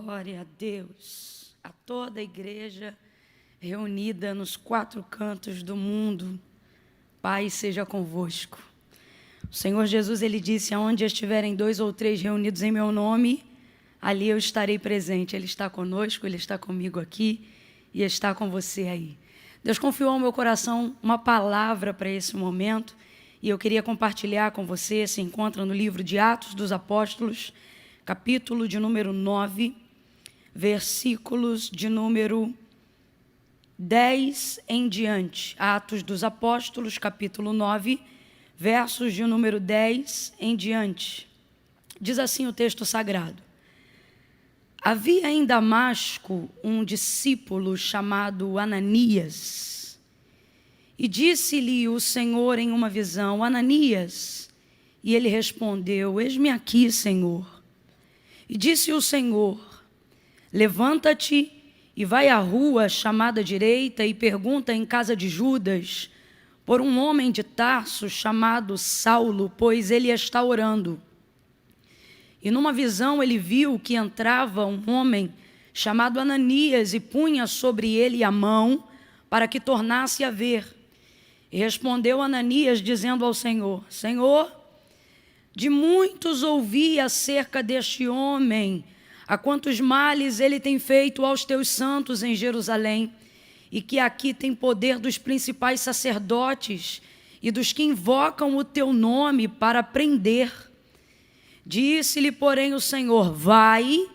Glória a Deus, a toda a igreja reunida nos quatro cantos do mundo. Paz seja convosco. O Senhor Jesus, Ele disse, aonde estiverem 2 ou 3 reunidos em meu nome, ali eu estarei presente. Ele está conosco, Ele está comigo aqui e está com você aí. Deus confiou ao meu coração uma palavra para esse momento e eu queria compartilhar com você. Se encontra no livro de Atos dos Apóstolos, capítulo de número 9, versículos de número 10 em diante. Atos dos Apóstolos, capítulo 9, versos de número 10 em diante. Diz assim o texto sagrado: havia em Damasco um discípulo chamado Ananias, e disse-lhe o Senhor em uma visão: Ananias. E ele respondeu: eis-me aqui, Senhor. E disse o Senhor: levanta-te e vai à rua chamada direita e pergunta em casa de Judas por um homem de Tarso chamado Saulo, pois ele está orando. E numa visão ele viu que entrava um homem chamado Ananias e punha sobre ele a mão para que tornasse a ver. E respondeu Ananias dizendo ao Senhor: Senhor, de muitos ouvi acerca deste homem, a quantos males ele tem feito aos teus santos em Jerusalém, e que aqui tem poder dos principais sacerdotes e dos que invocam o teu nome para prender. Disse-lhe, porém, o Senhor: vai,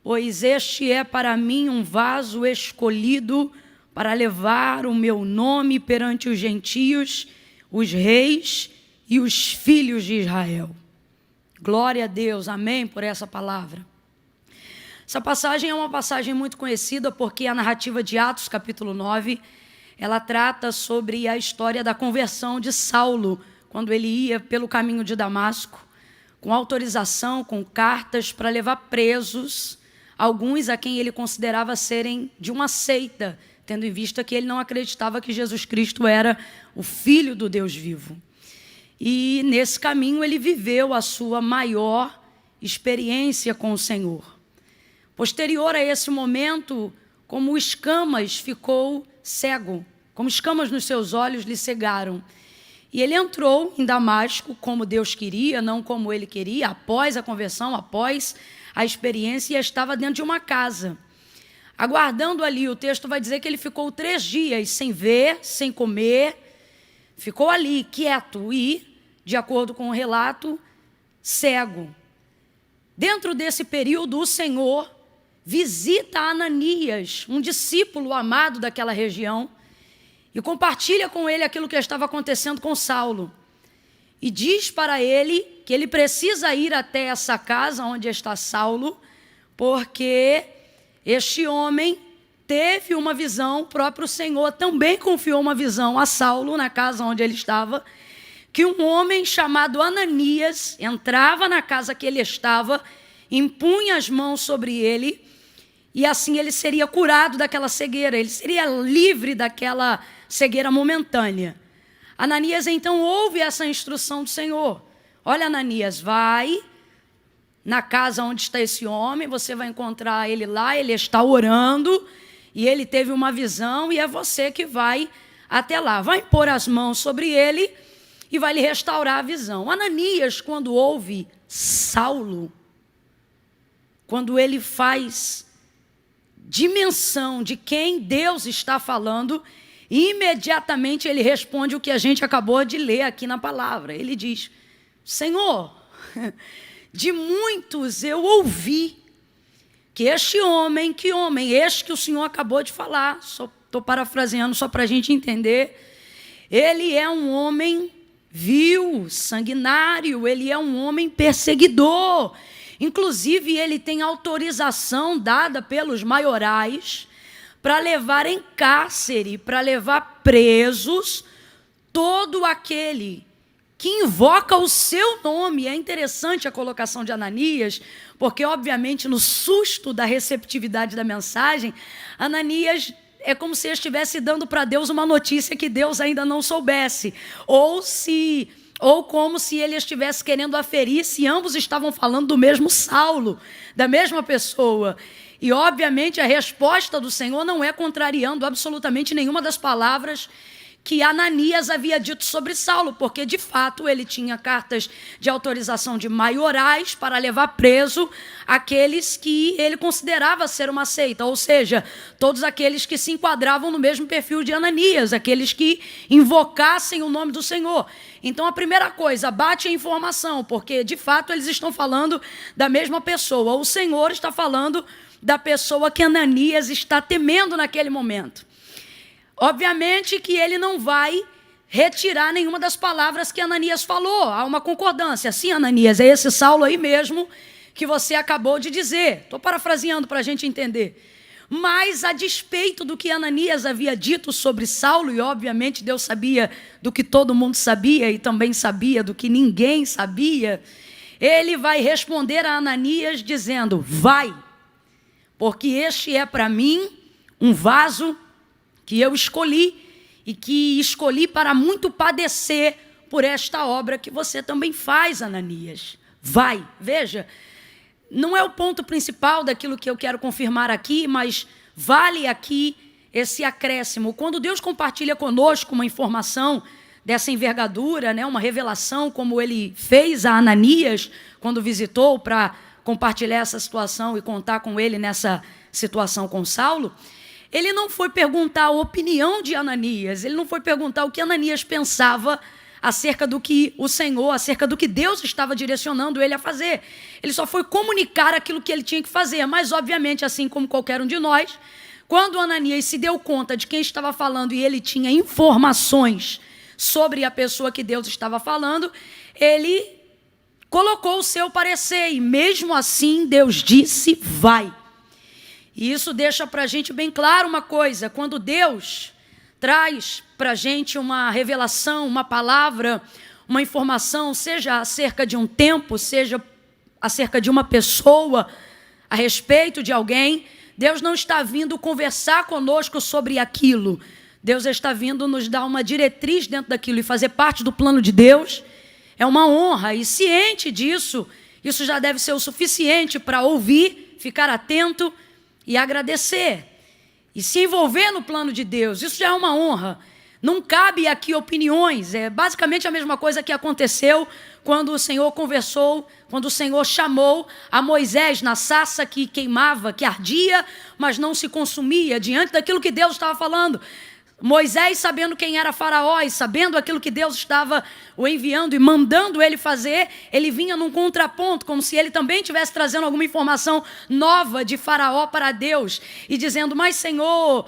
pois este é para mim um vaso escolhido para levar o meu nome perante os gentios, os reis e os filhos de Israel. Glória a Deus, amém, por essa palavra. Essa passagem é uma passagem muito conhecida porque a narrativa de Atos, capítulo 9, ela trata sobre a história da conversão de Saulo, quando ele ia pelo caminho de Damasco, com autorização, com cartas para levar presos alguns a quem ele considerava serem de uma seita, tendo em vista que ele não acreditava que Jesus Cristo era o Filho do Deus vivo. E nesse caminho ele viveu a sua maior experiência com o Senhor. Posterior a esse momento, como escamas ficou cego, como escamas nos seus olhos lhe cegaram. E ele entrou em Damasco como Deus queria, não como ele queria, após a conversão, após a experiência, e estava dentro de uma casa, aguardando ali. O texto vai dizer que ele ficou 3 dias sem ver, sem comer, ficou ali quieto e, de acordo com o relato, cego. Dentro desse período, o Senhor visita Ananias, um discípulo amado daquela região, e compartilha com ele aquilo que estava acontecendo com Saulo. E diz para ele que ele precisa ir até essa casa onde está Saulo, porque este homem teve uma visão, o próprio Senhor também confiou uma visão a Saulo na casa onde ele estava, que um homem chamado Ananias entrava na casa que ele estava, impunha as mãos sobre ele, e assim ele seria curado daquela cegueira, ele seria livre daquela cegueira momentânea. Ananias então ouve essa instrução do Senhor: olha, Ananias, vai na casa onde está esse homem, você vai encontrar ele lá, ele está orando, e ele teve uma visão, e é você que vai até lá, vai impor as mãos sobre ele, e vai lhe restaurar a visão. Ananias, quando ouve Saulo, quando ele faz dimensão de quem Deus está falando, imediatamente ele responde o que a gente acabou de ler aqui na palavra. Ele diz: Senhor, de muitos eu ouvi que este homem, que homem? Este que o Senhor acabou de falar, só estou parafraseando só para a gente entender. Ele é um homem vil, sanguinário, ele é um homem perseguidor. Inclusive, ele tem autorização dada pelos maiorais para levar em cárcere, para levar presos todo aquele que invoca o seu nome. É interessante a colocação de Ananias, porque, obviamente, no susto da receptividade da mensagem, Ananias é como se estivesse dando para Deus uma notícia que Deus ainda não soubesse, ou como se ele estivesse querendo aferir se ambos estavam falando do mesmo Saulo, da mesma pessoa. E, obviamente, a resposta do Senhor não é contrariando absolutamente nenhuma das palavras que Ananias havia dito sobre Saulo, porque, de fato, ele tinha cartas de autorização de maiorais para levar preso aqueles que ele considerava ser uma seita, ou seja, todos aqueles que se enquadravam no mesmo perfil de Ananias, aqueles que invocassem o nome do Senhor. Então, a primeira coisa, bate a informação, porque, de fato, eles estão falando da mesma pessoa. O Senhor está falando da pessoa que Ananias está temendo naquele momento. Obviamente que ele não vai retirar nenhuma das palavras que Ananias falou. Há uma concordância. Sim, Ananias, é esse Saulo aí mesmo que você acabou de dizer. Estou parafraseando para a gente entender. Mas, a despeito do que Ananias havia dito sobre Saulo, e obviamente Deus sabia do que todo mundo sabia e também sabia do que ninguém sabia, ele vai responder a Ananias dizendo: vai, porque este é para mim um vaso que eu escolhi e que escolhi para muito padecer por esta obra que você também faz, Ananias. Vai, veja, não é o ponto principal daquilo que eu quero confirmar aqui, mas vale aqui esse acréscimo. Quando Deus compartilha conosco uma informação dessa envergadura, né, uma revelação, como ele fez a Ananias quando visitou para compartilhar essa situação e contar com ele nessa situação com Saulo, ele não foi perguntar a opinião de Ananias, ele não foi perguntar o que Ananias pensava acerca do que o Senhor, acerca do que Deus estava direcionando ele a fazer. Ele só foi comunicar aquilo que ele tinha que fazer, mas obviamente, assim como qualquer um de nós, quando Ananias se deu conta de quem estava falando e ele tinha informações sobre a pessoa que Deus estava falando, ele colocou o seu parecer e mesmo assim Deus disse: vai. E isso deixa para a gente bem claro uma coisa: quando Deus traz para a gente uma revelação, uma palavra, uma informação, seja acerca de um tempo, seja acerca de uma pessoa, a respeito de alguém, Deus não está vindo conversar conosco sobre aquilo. Deus está vindo nos dar uma diretriz dentro daquilo, e fazer parte do plano de Deus é uma honra, e ciente disso, isso já deve ser o suficiente para ouvir, ficar atento e agradecer, e se envolver no plano de Deus. Isso já é uma honra. Não cabe aqui opiniões. É basicamente a mesma coisa que aconteceu quando o Senhor conversou, quando o Senhor chamou a Moisés na sarça que queimava, que ardia, mas não se consumia, diante daquilo que Deus estava falando. Moisés, sabendo quem era Faraó e sabendo aquilo que Deus estava o enviando e mandando ele fazer, ele vinha num contraponto, como se ele também estivesse trazendo alguma informação nova de Faraó para Deus, e dizendo: mais Senhor,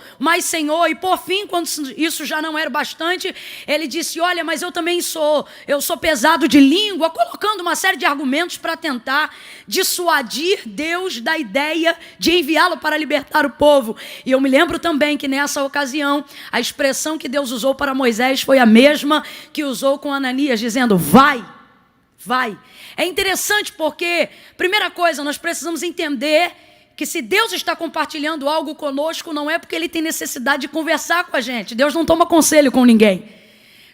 e por fim, quando isso já não era bastante, ele disse: olha, mas eu também sou pesado de língua, colocando uma série de argumentos para tentar dissuadir Deus da ideia de enviá-lo para libertar o povo. E eu me lembro também que nessa ocasião, a expressão que Deus usou para Moisés foi a mesma que usou com Ananias, dizendo: vai, vai. É interessante porque, primeira coisa, nós precisamos entender que se Deus está compartilhando algo conosco, não é porque Ele tem necessidade de conversar com a gente. Deus não toma conselho com ninguém.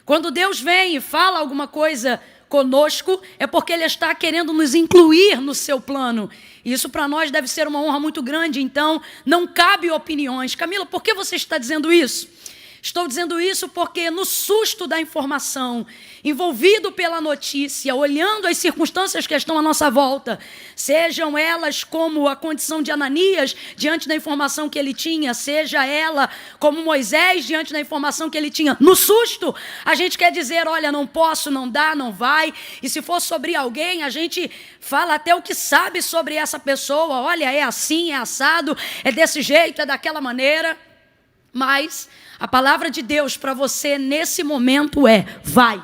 Quando Deus vem e fala alguma coisa conosco, é porque Ele está querendo nos incluir no seu plano. E isso para nós deve ser uma honra muito grande. Então, não cabe opiniões. Camila, por que você está dizendo isso? Estou dizendo isso porque no susto da informação, envolvido pela notícia, olhando as circunstâncias que estão à nossa volta, sejam elas como a condição de Ananias diante da informação que ele tinha, seja ela como Moisés diante da informação que ele tinha, no susto, a gente quer dizer: olha, não posso, não dá, não vai. E se for sobre alguém, a gente fala até o que sabe sobre essa pessoa: olha, é assim, é assado, é desse jeito, é daquela maneira. Mas a palavra de Deus para você nesse momento é: vai.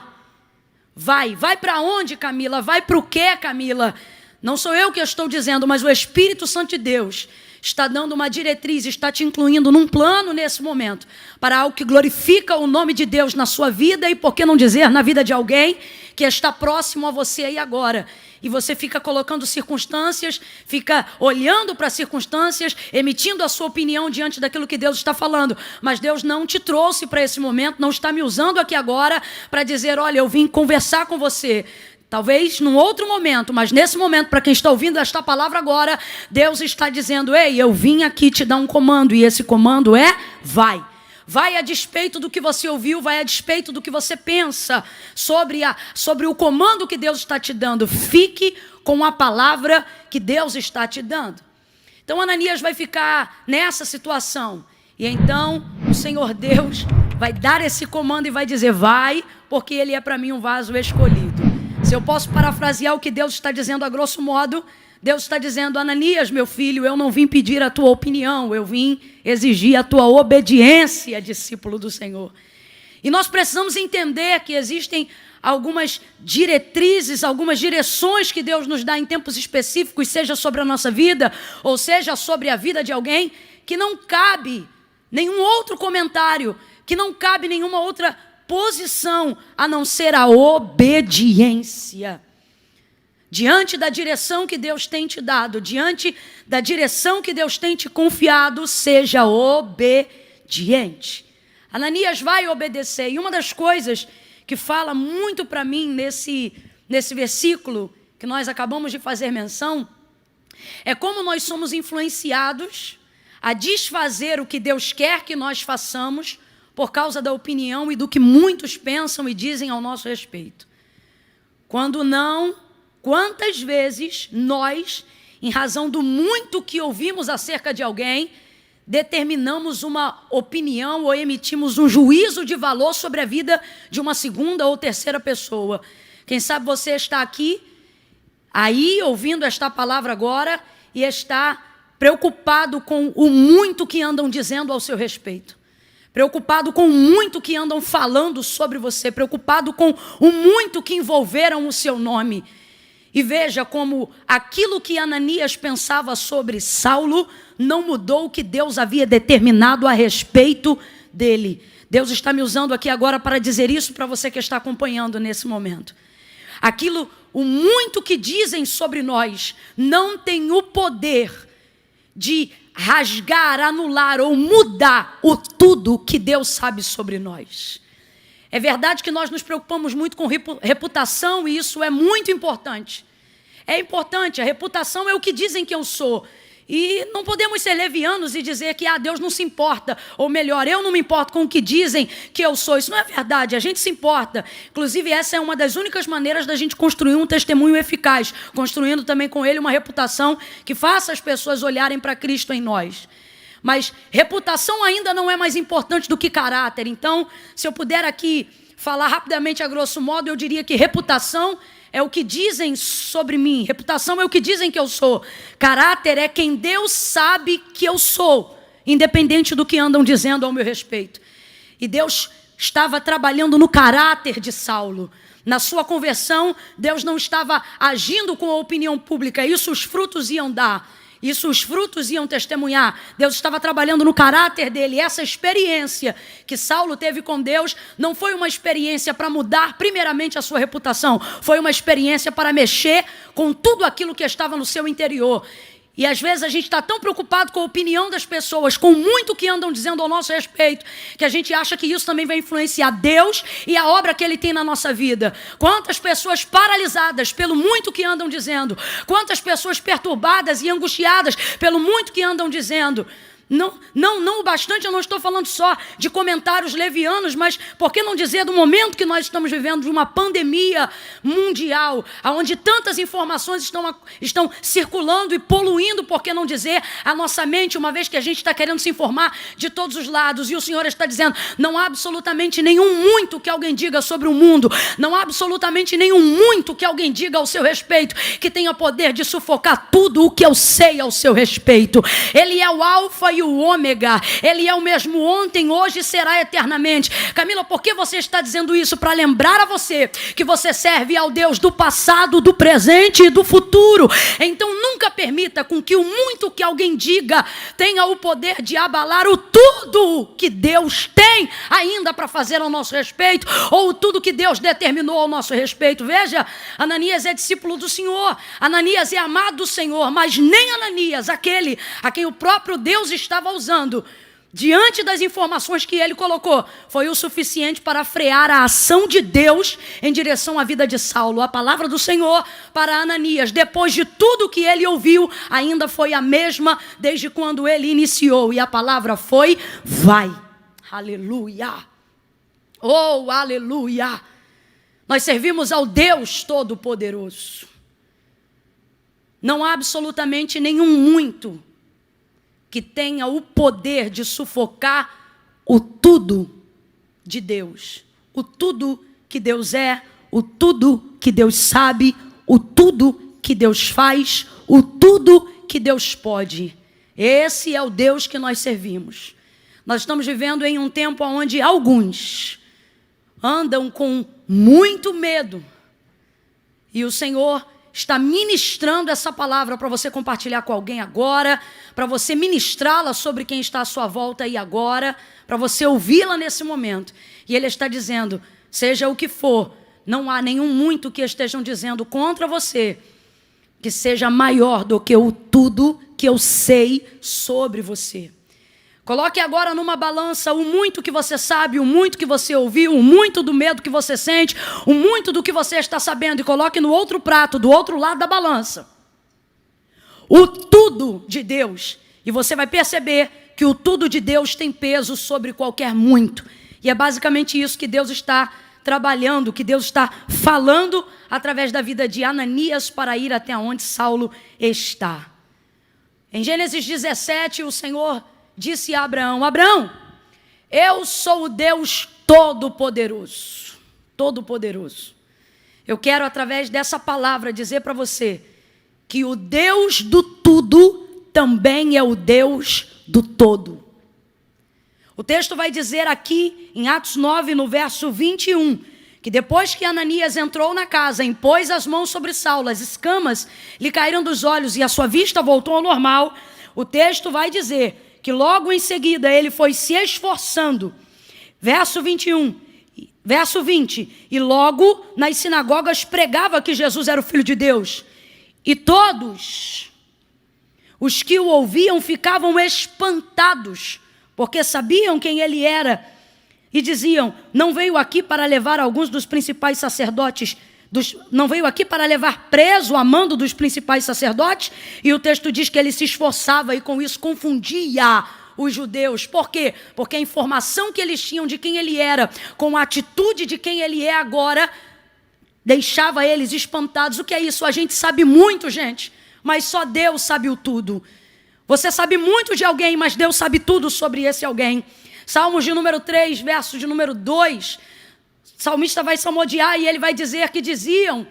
Vai. Vai para onde, Camila? Vai para o quê, Camila? Não sou eu que estou dizendo, mas o Espírito Santo de Deus está dando uma diretriz, está te incluindo num plano nesse momento, para algo que glorifica o nome de Deus na sua vida e, por que não dizer, na vida de alguém que está próximo a você aí agora. E você fica colocando circunstâncias, fica olhando para as circunstâncias, emitindo a sua opinião diante daquilo que Deus está falando. Mas Deus não te trouxe para esse momento, não está me usando aqui agora para dizer: olha, eu vim conversar com você. Talvez num outro momento, mas nesse momento, para quem está ouvindo esta palavra agora, Deus está dizendo: ei, eu vim aqui te dar um comando, e esse comando é: vai. Vai a despeito do que você ouviu, vai a despeito do que você pensa sobre o comando que Deus está te dando. Fique com a palavra que Deus está te dando. Então Ananias vai ficar nessa situação. E então o Senhor Deus vai dar esse comando e vai dizer: vai, porque ele é para mim um vaso escolhido. Se eu posso parafrasear o que Deus está dizendo a grosso modo, Deus está dizendo: Ananias, meu filho, eu não vim pedir a tua opinião, eu vim exigir a tua obediência, discípulo do Senhor. E nós precisamos entender que existem algumas diretrizes, algumas direções que Deus nos dá em tempos específicos, seja sobre a nossa vida, ou seja sobre a vida de alguém, que não cabe nenhum outro comentário, que não cabe nenhuma outra posição, a não ser a obediência. Diante da direção que Deus tem te dado, diante da direção que Deus tem te confiado, seja obediente. Ananias vai obedecer. E uma das coisas que fala muito para mim nesse versículo que nós acabamos de fazer menção, é como nós somos influenciados a desfazer o que Deus quer que nós façamos por causa da opinião e do que muitos pensam e dizem ao nosso respeito. Quando não, quantas vezes nós, em razão do muito que ouvimos acerca de alguém, determinamos uma opinião ou emitimos um juízo de valor sobre a vida de uma segunda ou terceira pessoa. Quem sabe você está aqui, aí, ouvindo esta palavra agora, e está preocupado com o muito que andam dizendo ao seu respeito. Preocupado com o muito que andam falando sobre você. Preocupado com o muito que envolveram o seu nome. E veja como aquilo que Ananias pensava sobre Saulo não mudou o que Deus havia determinado a respeito dele. Deus está me usando aqui agora para dizer isso para você que está acompanhando nesse momento. O muito que dizem sobre nós não tem o poder de rasgar, anular ou mudar o tudo que Deus sabe sobre nós. É verdade que nós nos preocupamos muito com reputação e isso é muito importante. É importante, a reputação é o que dizem que eu sou. E não podemos ser levianos e dizer que Deus não se importa. Ou melhor, eu não me importo com o que dizem que eu sou. Isso não é verdade, a gente se importa. Inclusive, essa é uma das únicas maneiras da gente construir um testemunho eficaz. Construindo também com ele uma reputação que faça as pessoas olharem para Cristo em nós. Mas reputação ainda não é mais importante do que caráter. Então, se eu puder aqui falar rapidamente a grosso modo, eu diria que reputação é o que dizem sobre mim. Reputação é o que dizem que eu sou. Caráter é quem Deus sabe que eu sou, independente do que andam dizendo ao meu respeito. E Deus estava trabalhando no caráter de Saulo. Na sua conversão, Deus não estava agindo com a opinião pública. Isso os frutos iam dar. Isso os frutos iam testemunhar. Deus estava trabalhando no caráter dele. Essa experiência que Saulo teve com Deus não foi uma experiência para mudar primeiramente a sua reputação. Foi uma experiência para mexer com tudo aquilo que estava no seu interior. E às vezes a gente está tão preocupado com a opinião das pessoas, com muito que andam dizendo ao nosso respeito, que a gente acha que isso também vai influenciar Deus e a obra que Ele tem na nossa vida. Quantas pessoas paralisadas pelo muito que andam dizendo, quantas pessoas perturbadas e angustiadas pelo muito que andam dizendo. Não o bastante, eu não estou falando só de comentários levianos, mas por que não dizer do momento que nós estamos vivendo, de uma pandemia mundial, onde tantas informações estão circulando e poluindo, por que não dizer, a nossa mente, uma vez que a gente está querendo se informar de todos os lados, e o Senhor está dizendo, não há absolutamente nenhum muito que alguém diga sobre o mundo, não há absolutamente nenhum muito que alguém diga ao seu respeito, que tenha poder de sufocar tudo o que eu sei ao seu respeito. Ele é o alfa e o ômega, Ele é o mesmo ontem, hoje e será eternamente. Camila, por que você está dizendo isso? Para lembrar a você que você serve ao Deus do passado, do presente e do futuro. Então nunca permita com que o muito que alguém diga tenha o poder de abalar o tudo que Deus tem ainda para fazer ao nosso respeito, ou tudo que Deus determinou ao nosso respeito. Veja, Ananias é discípulo do Senhor, Ananias é amado do Senhor, mas nem Ananias, aquele a quem o próprio Deus estava usando, diante das informações que ele colocou, foi o suficiente para frear a ação de Deus em direção à vida de Saulo. A palavra do Senhor para Ananias, depois de tudo que ele ouviu, ainda foi a mesma desde quando ele iniciou. E a palavra foi: vai. Aleluia. Oh, aleluia. Nós servimos ao Deus Todo-Poderoso. Não há absolutamente nenhum muito que tenha o poder de sufocar o tudo de Deus. O tudo que Deus é, o tudo que Deus sabe, o tudo que Deus faz, o tudo que Deus pode. Esse é o Deus que nós servimos. Nós estamos vivendo em um tempo onde alguns andam com muito medo. E o Senhor está ministrando essa palavra para você compartilhar com alguém agora, para você ministrá-la sobre quem está à sua volta e agora, para você ouvi-la nesse momento. E Ele está dizendo, seja o que for, não há nenhum muito que estejam dizendo contra você, que seja maior do que o tudo que eu sei sobre você. Coloque agora numa balança o muito que você sabe, o muito que você ouviu, o muito do medo que você sente, o muito do que você está sabendo, e coloque no outro prato, do outro lado da balança, o tudo de Deus. E você vai perceber que o tudo de Deus tem peso sobre qualquer muito. E é basicamente isso que Deus está trabalhando, que Deus está falando através da vida de Ananias para ir até onde Saulo está. Em Gênesis 17, o Senhor disse a Abraão: Abraão, eu sou o Deus Todo-Poderoso. Todo-Poderoso. Eu quero, através dessa palavra, dizer para você que o Deus do tudo também é o Deus do todo. O texto vai dizer aqui, em Atos 9, no verso 21, que depois que Ananias entrou na casa, impôs as mãos sobre Saulo, as escamas lhe caíram dos olhos e a sua vista voltou ao normal. O texto vai dizer que logo em seguida ele foi se esforçando. Verso 21, verso 20. E logo nas sinagogas pregava que Jesus era o Filho de Deus. E todos os que o ouviam ficavam espantados, porque sabiam quem ele era. E diziam, não veio aqui para levar alguns dos principais sacerdotes, não veio aqui para levar preso a mando dos principais sacerdotes? E o texto diz que ele se esforçava e com isso confundia os judeus. Por quê? Porque a informação que eles tinham de quem ele era, com a atitude de quem ele é agora, deixava eles espantados. O que é isso? A gente sabe muito, gente, mas só Deus sabe o tudo. Você sabe muito de alguém, mas Deus sabe tudo sobre esse alguém. Salmos de número 3, verso de número 2, o salmista vai salmodiar e ele vai dizer que diziam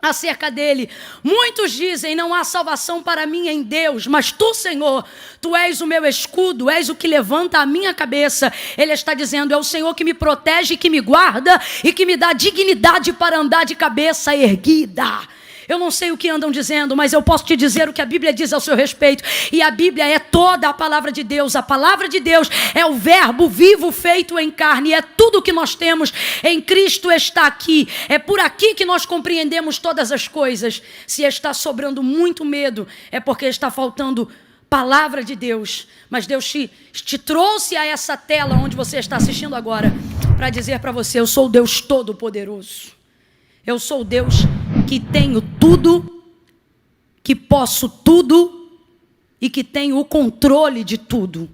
acerca dele: muitos dizem, não há salvação para mim em Deus, mas tu, Senhor, tu és o meu escudo, és o que levanta a minha cabeça. Ele está dizendo, é o Senhor que me protege, que me guarda e que me dá dignidade para andar de cabeça erguida. Eu não sei o que andam dizendo, mas eu posso te dizer o que a Bíblia diz ao seu respeito. E a Bíblia é toda a palavra de Deus. A palavra de Deus é o verbo vivo feito em carne. É tudo que nós temos em Cristo está aqui. É por aqui que nós compreendemos todas as coisas. Se está sobrando muito medo, é porque está faltando palavra de Deus. Mas Deus te trouxe a essa tela onde você está assistindo agora para dizer para você, eu sou o Deus Todo-Poderoso. Eu sou o Deus que tenho tudo, que posso tudo e que tenho o controle de tudo.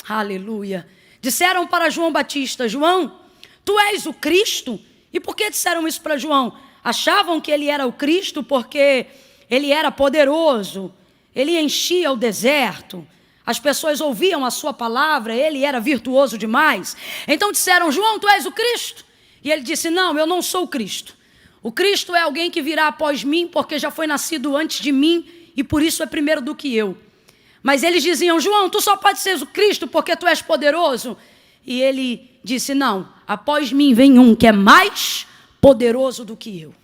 Aleluia. Disseram para João Batista, João, tu és o Cristo? E por que disseram isso para João? Achavam que ele era o Cristo porque ele era poderoso, ele enchia o deserto, as pessoas ouviam a sua palavra, ele era virtuoso demais. Então disseram, João, tu és o Cristo? E ele disse, não, eu não sou o Cristo. O Cristo é alguém que virá após mim, porque já foi nascido antes de mim, e por isso é primeiro do que eu. Mas eles diziam, João, tu só pode ser o Cristo porque tu és poderoso. E ele disse, não, após mim vem um que é mais poderoso do que eu.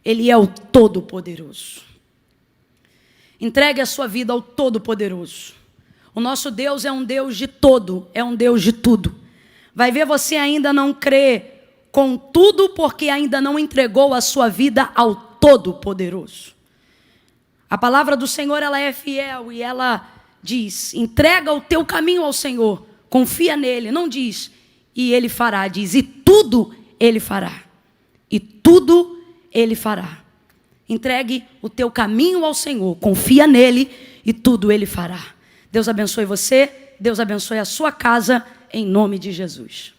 Ele é o Todo-Poderoso. Entregue a sua vida ao Todo-Poderoso. O nosso Deus é um Deus de todo, é um Deus de tudo. Vai ver, você ainda não crê com tudo porque ainda não entregou a sua vida ao Todo-Poderoso. A palavra do Senhor, ela é fiel e ela diz, entrega o teu caminho ao Senhor, Confia nele. Não diz, e ele fará. Diz, e tudo ele fará. E tudo ele fará. Entregue o teu caminho ao Senhor. Confia nele e tudo ele fará. Deus abençoe você. Deus abençoe a sua casa. Em nome de Jesus.